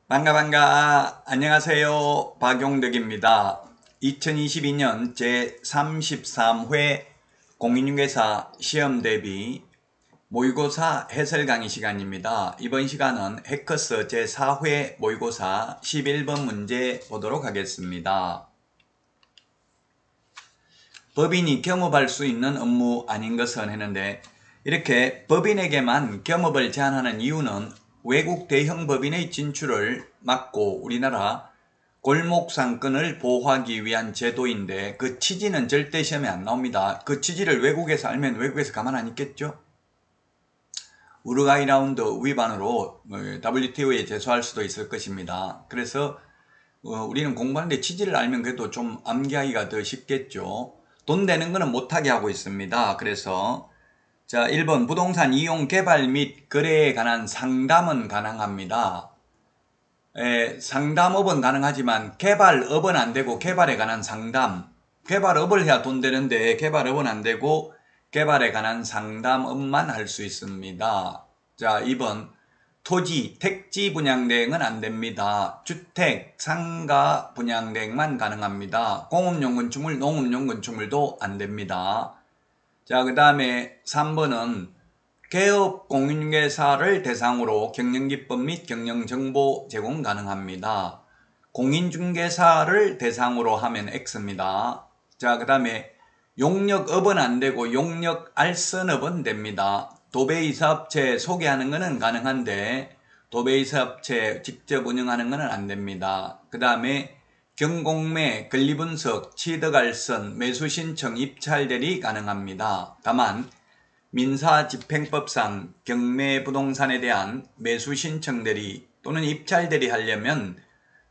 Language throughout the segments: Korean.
반가. 안녕하세요. 박용덕입니다. 2022년 제33회 공인중개사 시험 대비 모의고사 해설 강의 시간입니다. 이번 시간은 해커스 제4회 모의고사 11번 문제 보도록 하겠습니다. 법인이 겸업할 수 있는 업무 아닌 것은 했는데, 이렇게 법인에게만 겸업을 제한하는 이유는 외국 대형 법인의 진출을 막고 우리나라 골목상권을 보호하기 위한 제도인데, 그 취지는 절대 시험에 안 나옵니다. 그 취지를 외국에서 알면 외국에서 가만 안 있겠죠? 우루과이 라운드 위반으로 WTO에 제소할 수도 있을 것입니다. 그래서 우리는 공부하는데 취지를 알면 그래도 좀 암기하기가 더 쉽겠죠. 돈 되는 거는 못하게 하고 있습니다. 그래서 자, 1번 부동산 이용 개발 및 거래에 관한 상담은 가능합니다. 상담업은 가능하지만 개발업은 안 되고, 개발에 관한 상담, 개발업을 해야 돈 되는데 개발업은 안 되고 개발에 관한 상담업만 할 수 있습니다. 자, 2번 토지, 택지 분양 대행은 안 됩니다. 주택, 상가 분양 대행만 가능합니다. 공업용 건축물, 농업용 건축물도 안 됩니다. 자, 그 다음에 3번은 개업 공인중개사를 대상으로 경영기법 및 경영정보 제공 가능합니다. 공인중개사를 대상으로 하면 X입니다. 자, 그 다음에 용역업은 안 되고 용역알선업은 됩니다. 도배이사업체 소개하는 것은 가능한데 도배이사업체 직접 운영하는 것은 안 됩니다. 그 다음에 경공매, 권리분석, 취득알선, 매수신청, 입찰대리 가능합니다. 다만 민사집행법상 경매부동산에 대한 매수신청대리 또는 입찰대리 하려면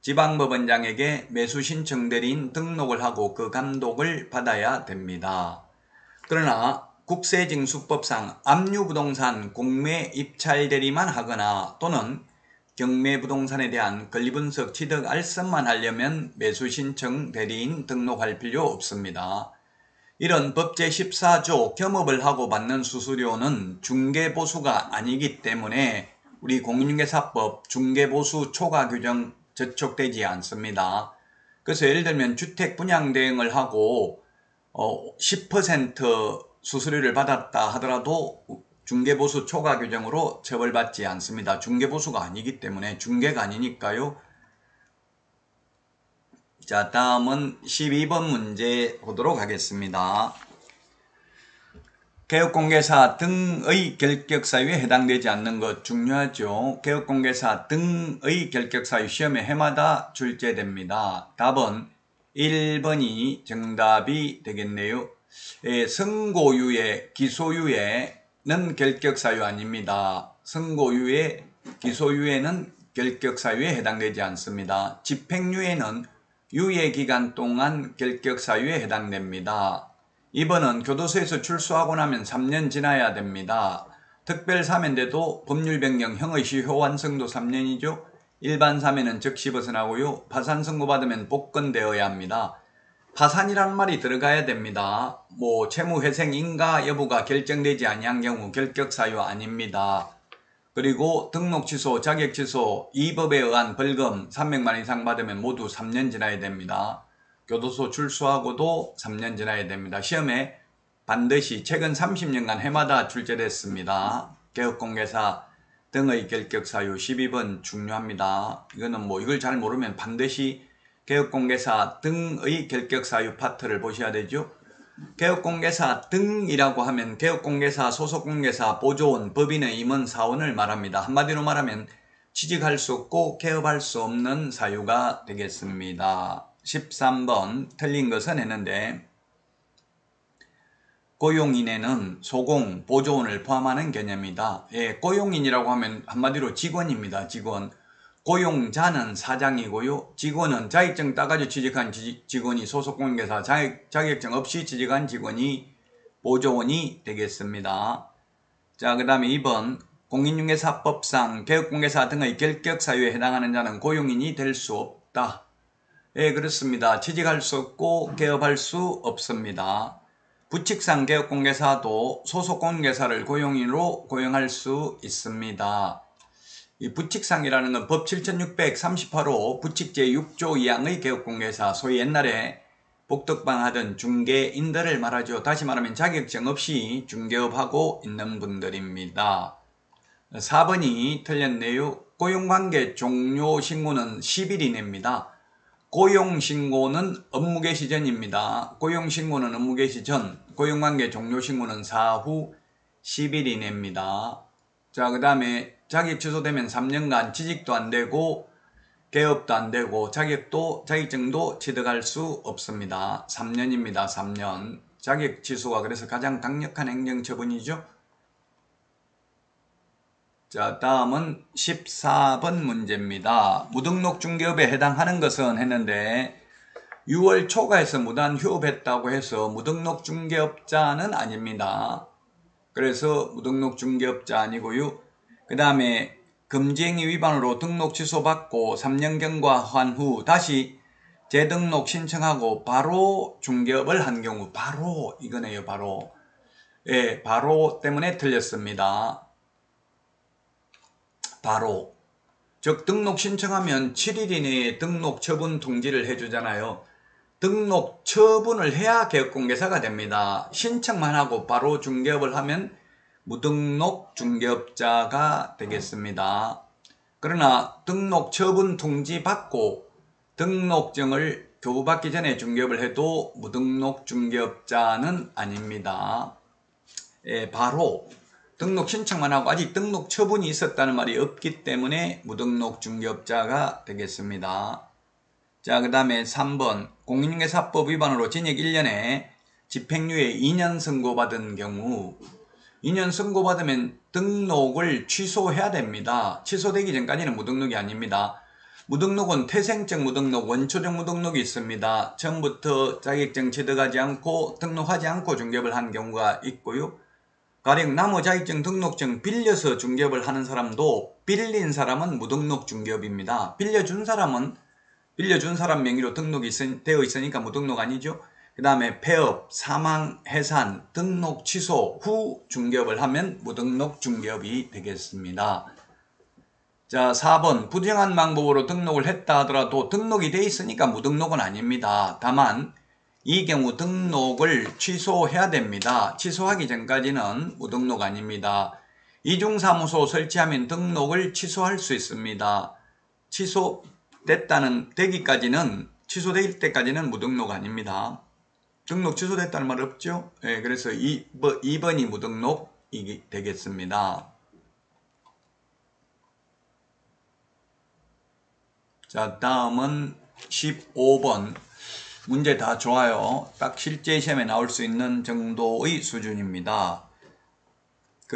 지방법원장에게 매수신청대리인 등록을 하고 그 감독을 받아야 됩니다. 그러나 국세징수법상 압류부동산 공매 입찰대리만 하거나 또는 경매부동산에 대한 권리분석 취득 알선만 하려면 매수신청 대리인 등록할 필요 없습니다. 이런 법 제14조 겸업을 하고 받는 수수료는 중개보수가 아니기 때문에 우리 공인중개사법 중개보수 초과 규정 저촉되지 않습니다. 그래서 예를 들면 주택 분양 대행을 하고 10% 수수료를 받았다 하더라도 중개보수 초과 규정으로 처벌받지 않습니다. 중개보수가 아니기 때문에, 중개가 아니니까요. 자, 다음은 12번 문제 보도록 하겠습니다. 개업공개사 등의 결격사유에 해당되지 않는 것 중요하죠. 개업공개사 등의 결격사유 시험에 해마다 출제됩니다. 답은 1번이 정답이 되겠네요. 선고유예, 기소유예는 결격사유 아닙니다. 선고유예, 기소유예는 결격사유에 해당되지 않습니다. 집행유예는 유예기간 동안 결격사유에 해당됩니다. 2번은 교도소에서 출소하고 나면 3년 지나야 됩니다. 특별사면인데도 법률변경 형의시 효완성도 3년이죠. 일반 사면은 즉시 벗어나고요. 파산 선고받으면 복권되어야 합니다. 파산이란 말이 들어가야 됩니다. 채무회생 인가 여부가 결정되지 아니한 경우 결격사유 아닙니다. 그리고 등록 취소, 자격 취소, 이 법에 의한 벌금 300만 이상 받으면 모두 3년 지나야 됩니다. 교도소 출소하고도 3년 지나야 됩니다. 시험에 반드시 최근 30년간 해마다 출제됐습니다. 개업공개사 등의 결격사유 12번 중요합니다. 이거는 이걸 잘 모르면 반드시 개업공개사 등의 결격사유 파트를 보셔야 되죠. 개업공개사 등이라고 하면 개업공개사, 소속공개사, 보조원, 법인의 임원, 사원을 말합니다. 한마디로 말하면 취직할 수 없고 개업할 수 없는 사유가 되겠습니다. 13번 틀린 것은 했는데, 고용인에는 소공, 보조원을 포함하는 개념이다. 고용인이라고 하면 한마디로 직원입니다. 직원. 고용자는 사장이고요. 직원은 자격증 따가지고 취직한 직원이 소속공개사, 자격증 없이 취직한 직원이 보조원이 되겠습니다. 자, 그 다음에 2번 공인중개사법상 개업공개사 등의 결격사유에 해당하는 자는 고용인이 될 수 없다. 그렇습니다. 취직할 수 없고 개업할 수 없습니다. 부칙상 개업공개사도 소속공개사를 고용인으로 고용할 수 있습니다. 이 부칙상이라는 건 법 7638호 부칙 제6조 2항의 개업공개사, 소위 옛날에 복덕방 하던 중개인들을 말하죠. 다시 말하면 자격증 없이 중개업하고 있는 분들입니다. 4번이 틀렸네요. 고용관계 종료 신고는 10일 이내입니다. 고용신고는 업무개시 전입니다. 고용신고는 업무개시 전, 고용관계 종료 신고는 사후 10일 이내입니다. 자, 그 다음에 자격 취소되면 3년간 취직도 안 되고 개업도 안 되고 자격증도 취득할 수 없습니다. 3년입니다. 3년. 자격 취소가 그래서 가장 강력한 행정처분이죠. 자, 다음은 14번 문제입니다. 무등록 중개업에 해당하는 것은 했는데 6월 초과해서 무단 휴업했다고 해서 무등록 중개업자는 아닙니다. 그래서 무등록 중개업자 아니고요. 그 다음에 금지행위 위반으로 등록 취소받고 3년 경과한 후 다시 재등록 신청하고 바로 중개업을 한 경우, 바로 이거네요. 바로. 예, 바로 때문에 틀렸습니다. 바로. 즉 등록 신청하면 7일 이내에 등록 처분 통지를 해주잖아요. 등록 처분을 해야 개업공개사가 됩니다. 신청만 하고 바로 중개업을 하면 무등록 중개업자가 되겠습니다. 그러나 등록 처분 통지 받고 등록증을 교부받기 전에 중개업을 해도 무등록 중개업자는 아닙니다. 예, 바로 등록 신청만 하고 아직 등록 처분이 있었다는 말이 없기 때문에 무등록 중개업자가 되겠습니다. 자, 그 다음에 3번 공인중개사법 위반으로 징역 1년에 집행유예 2년 선고받은 경우 2년 선고받으면 등록을 취소해야 됩니다. 취소되기 전까지는 무등록이 아닙니다. 무등록은 태생적 무등록, 원초적 무등록이 있습니다. 처음부터 자격증 취득하지 않고 등록하지 않고 중개업을 한 경우가 있고요. 가령 나무 자격증 등록증 빌려서 중개업을 하는 사람도 빌린 사람은 무등록 중개업입니다. 빌려준 사람은 빌려준 사람 명의로 등록이 되어 있으니까 무등록 아니죠. 그 다음에 폐업, 사망, 해산, 등록 취소 후 중개업을 하면 무등록 중개업이 되겠습니다. 자, 4번 부정한 방법으로 등록을 했다 하더라도 등록이 돼 있으니까 무등록은 아닙니다. 다만 이 경우 등록을 취소해야 됩니다. 취소하기 전까지는 무등록 아닙니다. 이중사무소 설치하면 등록을 취소할 수 있습니다. 취소될 때까지는 무등록 아닙니다. 등록 취소됐다는 말 없죠? 네, 그래서 2번이 무등록이 되겠습니다. 자, 다음은 15번. 문제 다 좋아요. 딱 실제 시험에 나올 수 있는 정도의 수준입니다.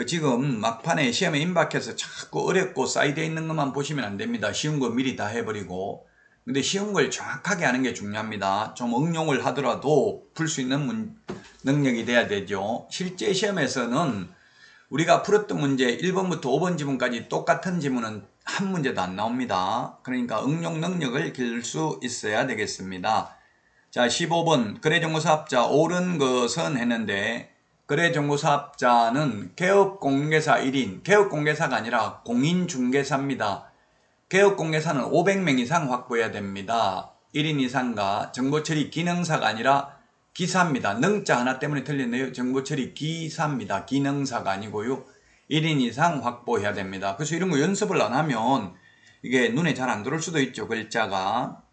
지금 막판에 시험에 임박해서 자꾸 어렵고 사이드에 있는 것만 보시면 안 됩니다. 쉬운 거 미리 다 해버리고. 근데 쉬운 걸 정확하게 하는 게 중요합니다. 좀 응용을 하더라도 풀 수 있는 능력이 돼야 되죠. 실제 시험에서는 우리가 풀었던 문제 1번부터 5번 지문까지 똑같은 지문은 한 문제도 안 나옵니다. 그러니까 응용 능력을 기를 수 있어야 되겠습니다. 자, 15번 거래정보사업자 옳은 것은 했는데 거래정보사업자는 개업공개사 1인, 개업공개사가 아니라 공인중개사입니다. 개업공개사는 500명 이상 확보해야 됩니다. 1인 이상과 정보처리 기능사가 아니라 기사입니다. 능자 하나 때문에 틀렸네요. 정보처리 기사입니다. 기능사가 아니고요. 1인 이상 확보해야 됩니다. 그래서 이런 거 연습을 안 하면 이게 눈에 잘 안 들어올 수도 있죠. 글자가.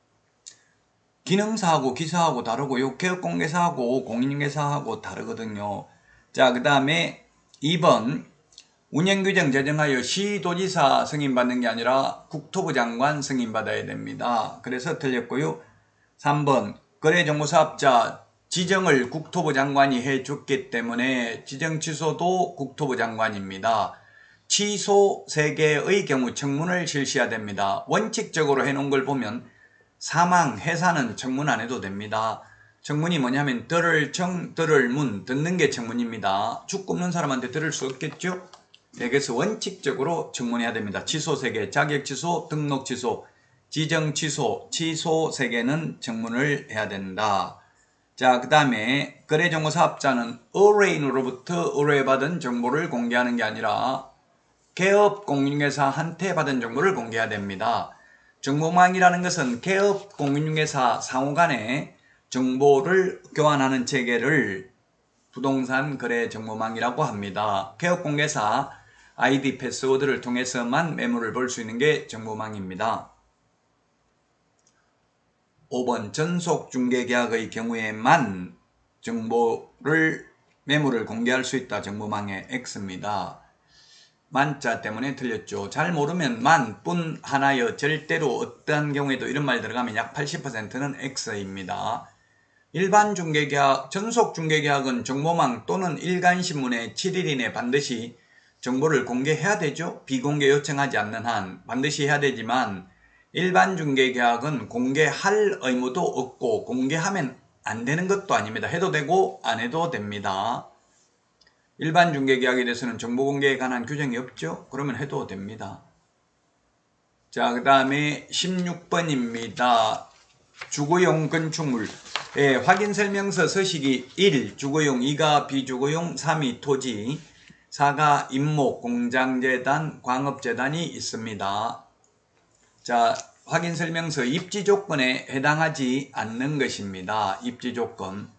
기능사하고 기사하고 다르고요. 개업공개사하고 공인중개사하고 다르거든요. 자, 그 다음에 2번 운영규정 제정하여 시도지사 승인받는 게 아니라 국토부 장관 승인받아야 됩니다. 그래서 틀렸고요. 3번 거래정보사업자 지정을 국토부 장관이 해줬기 때문에 지정 취소도 국토부 장관입니다. 취소 3개의 경우 청문을 실시해야 됩니다. 원칙적으로 해놓은 걸 보면 사망, 해산은 청문 안 해도 됩니다. 청문이 뭐냐면 들을 청, 들을 문, 듣는 게 청문입니다. 죽 굽는 사람한테 들을 수 없겠죠? 네, 그래서 원칙적으로 청문해야 됩니다. 취소 3개, 자격 취소, 등록 취소, 지정 취소, 취소 3개는 청문을 해야 된다. 자, 그 다음에 거래정보 사업자는 의뢰인으로부터 의뢰받은 정보를 공개하는 게 아니라 개업공인중개사한테 받은 정보를 공개해야 됩니다. 정보망이라는 것은 개업공인중개사 상호 간에 정보를 교환하는 체계를 부동산 거래 정보망이라고 합니다. 개업공개사 아이디 패스워드를 통해서만 매물을 볼 수 있는 게 정보망입니다. 5번 전속중개계약의 경우에만 매물을 공개할 수 있다. 정보망의 X입니다. 만자 때문에 틀렸죠. 잘 모르면 만, 뿐, 하나여, 절대로 어떠한 경우에도 이런 말이 들어가면 약 80%는 X입니다. 일반 중개계약, 전속 중개계약은 정보망 또는 일간신문에 7일 이내 반드시 정보를 공개해야 되죠. 비공개 요청하지 않는 한 반드시 해야 되지만 일반 중개계약은 공개할 의무도 없고 공개하면 안 되는 것도 아닙니다. 해도 되고 안 해도 됩니다. 일반 중개계약에 대해서는 정보공개에 관한 규정이 없죠. 그러면 해도 됩니다. 자, 그 다음에 16번입니다. 주거용 건축물. 확인설명서 서식이 1. 주거용, 2가 비주거용, 3이 토지, 4가 임목, 공장재단, 광업재단이 있습니다. 자, 확인설명서 입지조건에 해당하지 않는 것입니다. 입지조건.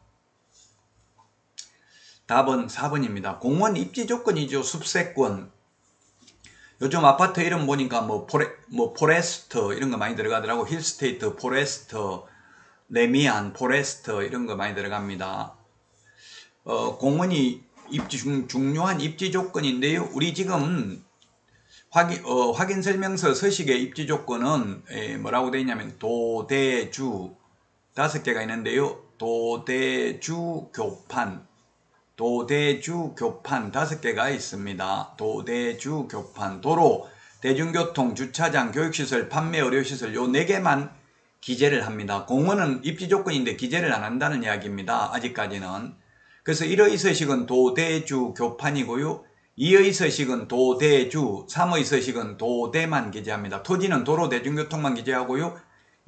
답은 4번입니다. 공원 입지조건이죠. 숲세권. 요즘 아파트 이름 보니까 포레스트 이런 거 많이 들어가더라고. 힐스테이트, 포레스트, 레미안, 포레스트 이런 거 많이 들어갑니다. 공원이 중요한 입지 조건인데요. 우리 지금 확인 설명서 서식의 입지 조건은 뭐라고 되어 있냐면 도대주 5개가 있는데요. 도대주 교판 5개가 있습니다. 도대주 교판, 도로, 대중교통, 주차장, 교육시설, 판매 의료시설 요 4개만 기재를 합니다. 공원은 입지 조건인데 기재를 안 한다는 이야기입니다. 아직까지는. 그래서 1의 서식은 도대주 교판이고요. 2의 서식은 도대주, 3의 서식은 도대만 기재합니다. 토지는 도로, 대중교통만 기재하고요.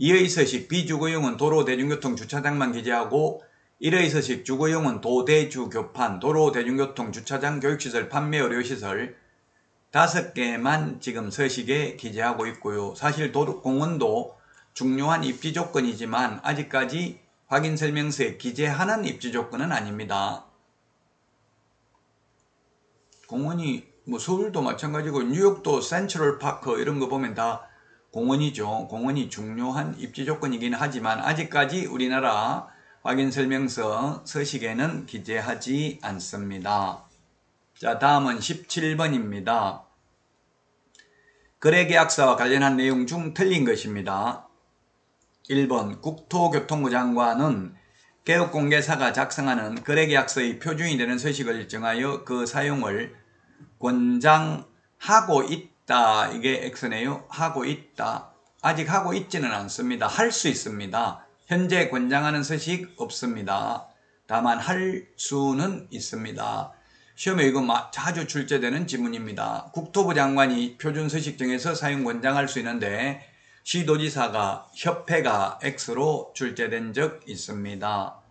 2의 서식 비주거용은 도로, 대중교통, 주차장만 기재하고 1의 서식 주거용은 도대주 교판, 도로, 대중교통, 주차장, 교육시설, 판매 의료시설 5개만 지금 서식에 기재하고 있고요. 사실 공원도 중요한 입지 조건이지만 아직까지 확인설명서에 기재하는 입지 조건은 아닙니다. 공원이 서울도 마찬가지고 뉴욕도 센트럴파크 이런 거 보면 다 공원이죠. 공원이 중요한 입지 조건이긴 하지만 아직까지 우리나라 확인설명서 서식에는 기재하지 않습니다. 자, 다음은 17번입니다. 거래계약서와 관련한 내용 중 틀린 것입니다. 1번 국토교통부 장관은 개업공개사가 작성하는 거래계약서의 표준이 되는 서식을 정하여 그 사용을 권장하고 있다. 이게 X네요. 하고 있다. 아직 하고 있지는 않습니다. 할 수 있습니다. 현재 권장하는 서식 없습니다. 다만 할 수는 있습니다. 시험에 이거 자주 출제되는 지문입니다. 국토부 장관이 표준 서식 정해서 사용 권장할 수 있는데 시도지사가 협회가 X로 출제된 적 있습니다.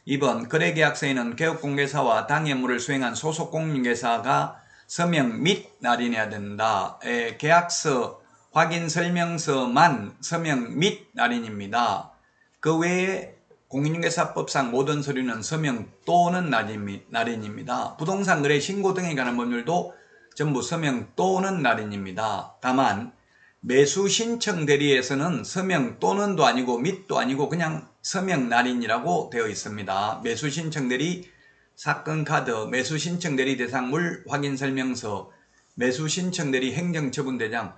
2번 거래계약서에는 개업공개사와 당해무를 수행한 소속공인중개사가 서명 및 날인해야 된다. 계약서 확인설명서만 서명 및 날인입니다. 그 외에 공인중개사법상 모든 서류는 서명 또는 날인입니다. 부동산 거래 신고 등에 관한 법률도 전부 서명 또는 날인입니다. 다만 매수 신청 대리에서는 서명 또는도 아니고 및도 아니고 그냥 서명 날인이라고 되어 있습니다. 매수 신청 대리 사건 카드, 매수 신청 대리 대상물 확인 설명서, 매수 신청 대리 행정처분 대장.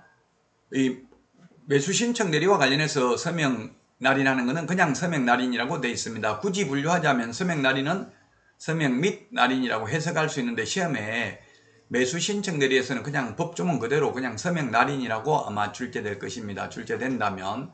이 매수 신청 대리와 관련해서 서명 날인하는 것은 그냥 서명 날인이라고 되어 있습니다. 굳이 분류하자면 서명 날인은 서명 및 날인이라고 해석할 수 있는데 시험에 매수 신청 대리에서는 그냥 법조문 그대로 그냥 서명 날인이라고 아마 출제될 것입니다. 출제된다면.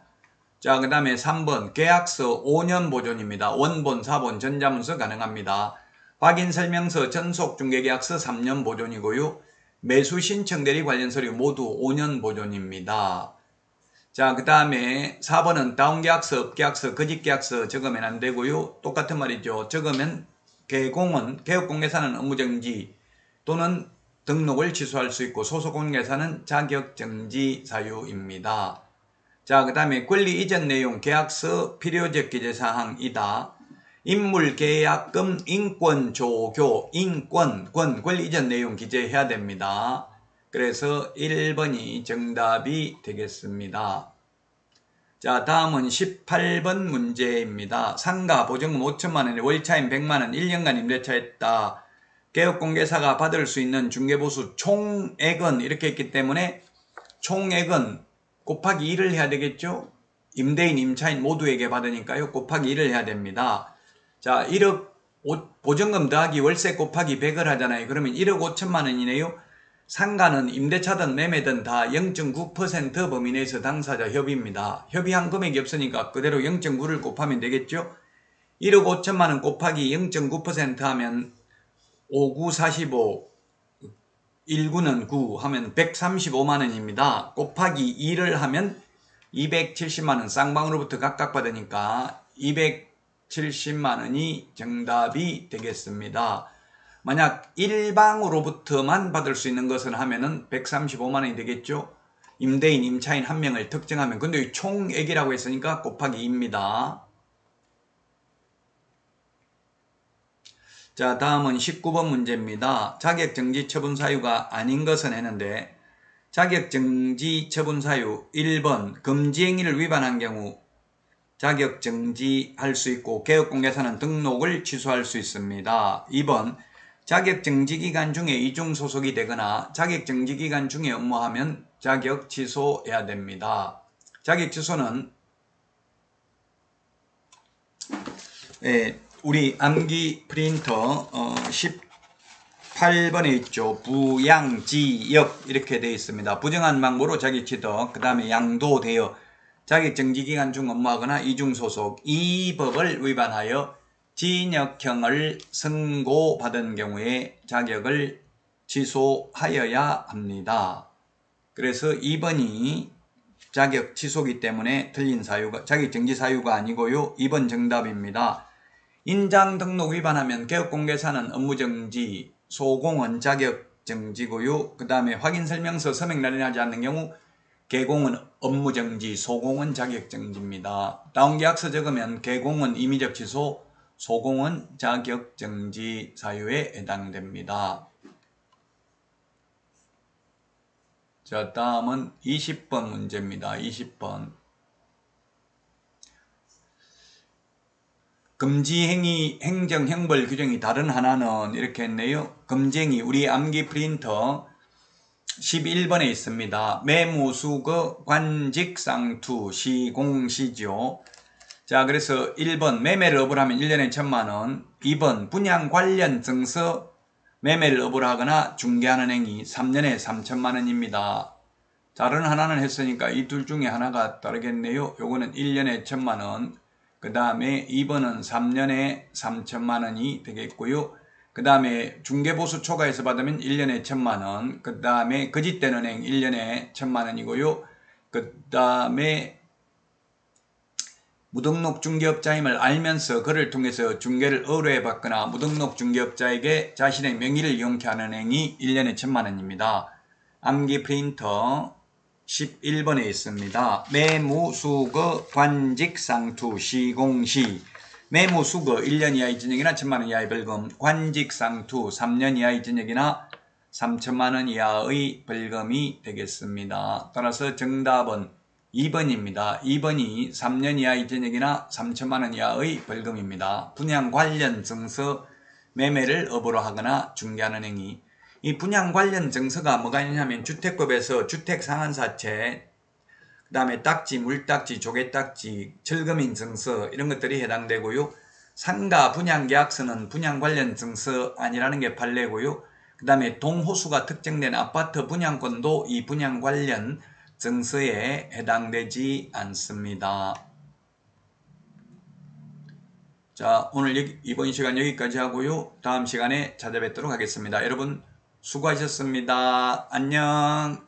자, 그 다음에 3번 계약서 5년 보존입니다. 원본, 사본, 전자문서 가능합니다. 확인설명서, 전속중개계약서 3년 보존이고요. 매수 신청 대리 관련 서류 모두 5년 보존입니다. 자, 그 다음에 4번은 다운계약서, 업계약서, 거짓계약서 적으면 안 되고요. 똑같은 말이죠. 적으면 개업공개사는 업무정지 또는 등록을 취소할 수 있고 소속공개사는 자격정지 사유입니다. 자, 그 다음에 권리 이전 내용 계약서 필요적 기재사항이다. 인물계약금 인권조교 인권 권리 이전 내용 기재해야 됩니다. 그래서 1번이 정답이 되겠습니다. 자, 다음은 18번 문제입니다. 상가 보증금 5천만원에 월차임 100만원 1년간 임대차했다. 개업공개사가 받을 수 있는 중개보수 총액은 이렇게 했기 때문에 총액은 곱하기 1을 해야 되겠죠? 임대인, 임차인 모두에게 받으니까요. 곱하기 1을 해야 됩니다. 자, 1억 보증금 더하기 월세 곱하기 100을 하잖아요. 그러면 1억 5천만 원이네요. 상가는 임대차든 매매든 다 0.9% 범위 내에서 당사자 협의입니다. 협의한 금액이 없으니까 그대로 0.9를 곱하면 되겠죠? 1억 5천만 원 곱하기 0.9% 하면 5, 9, 45, 1구는 9 하면 135만 원입니다. 곱하기 2를 하면 270만 원 쌍방으로부터 각각 받으니까 270만 원이 정답이 되겠습니다. 만약 일방으로부터만 받을 수 있는 것은 하면은 135만 원이 되겠죠. 임대인, 임차인 한 명을 특정하면 근데 총액이라고 했으니까 곱하기 2입니다. 자, 다음은 19번 문제입니다. 자격정지 처분 사유가 아닌 것은 했는데 자격정지 처분 사유 1번 금지행위를 위반한 경우 자격정지할 수 있고 개업공개사는 등록을 취소할 수 있습니다. 2번 자격정지기간 중에 이중소속이 되거나 자격정지기간 중에 업무하면 자격 취소해야 됩니다. 자격 취소는 우리 암기 프린터 18번에 있죠. 부양지역 이렇게 되어 있습니다. 부정한 망보로 자격취득, 그 다음에 양도되어 자격정지기간 중 업무하거나 이중소속 이 법을 위반하여 징역형을 선고받은 경우에 자격을 취소하여야 합니다. 그래서 2번이 자격 취소기 때문에 틀린 사유가 자격정지 사유가 아니고요. 2번 정답입니다. 인장 등록 위반하면 개업공개사는 업무정지, 소공은 자격정지고요. 그 다음에 확인설명서 서명 날인하지 않는 경우 개공은 업무정지, 소공은 자격정지입니다. 다운계약서 적으면 개공은 임의적 취소, 소공은 자격정지 사유에 해당됩니다. 자, 다음은 20번 문제입니다. 20번. 금지행위 행정형벌 규정이 다른 하나는 이렇게 했네요. 금지행위 우리 암기 프린터 11번에 있습니다. 매무수거 관직상투 시공시죠. 자, 그래서 1번 매매를 업을 하면 1년에 1,000만원. 2번 분양 관련 증서 매매를 업을 하거나 중개하는 행위 3년에 3천만원입니다. 다른 하나는 했으니까 이 둘 중에 하나가 다르겠네요. 요거는 1년에 1,000만원. 그 다음에 2번은 3년에 3천만원이 되겠고요. 그 다음에 중개보수 초과해서 받으면 1년에 1,000만원. 그 다음에 거짓된 은행 1년에 1,000만원이고요. 그 다음에 무등록 중개업자임을 알면서 그를 통해서 중개를 의뢰받거나 무등록 중개업자에게 자신의 명의를 이용케 하는 행위 1년에 1,000만원입니다. 암기 프린터 11번에 있습니다. 매무수거 관직상투 시공시 매무수거 1년 이하의 징역이나 1,000만원 이하의 벌금, 관직상투 3년 이하의 징역이나 3천만원 이하의 벌금이 되겠습니다. 따라서 정답은 2번입니다. 2번이 3년 이하의 징역이나 3천만원 이하의 벌금입니다. 분양 관련 증서 매매를 업으로 하거나 중개하는 행위. 이 분양 관련 증서가 뭐가 있냐면 주택법에서 주택상한사채, 그 다음에 딱지, 물딱지, 조개딱지, 철거민 증서 이런 것들이 해당되고요. 상가 분양계약서는 분양 관련 증서 아니라는 게 판례고요. 그 다음에 동호수가 특정된 아파트 분양권도 이 분양 관련 증서에 해당되지 않습니다. 자, 오늘 이번 시간 여기까지 하고요. 다음 시간에 찾아뵙도록 하겠습니다. 여러분 수고하셨습니다. 안녕.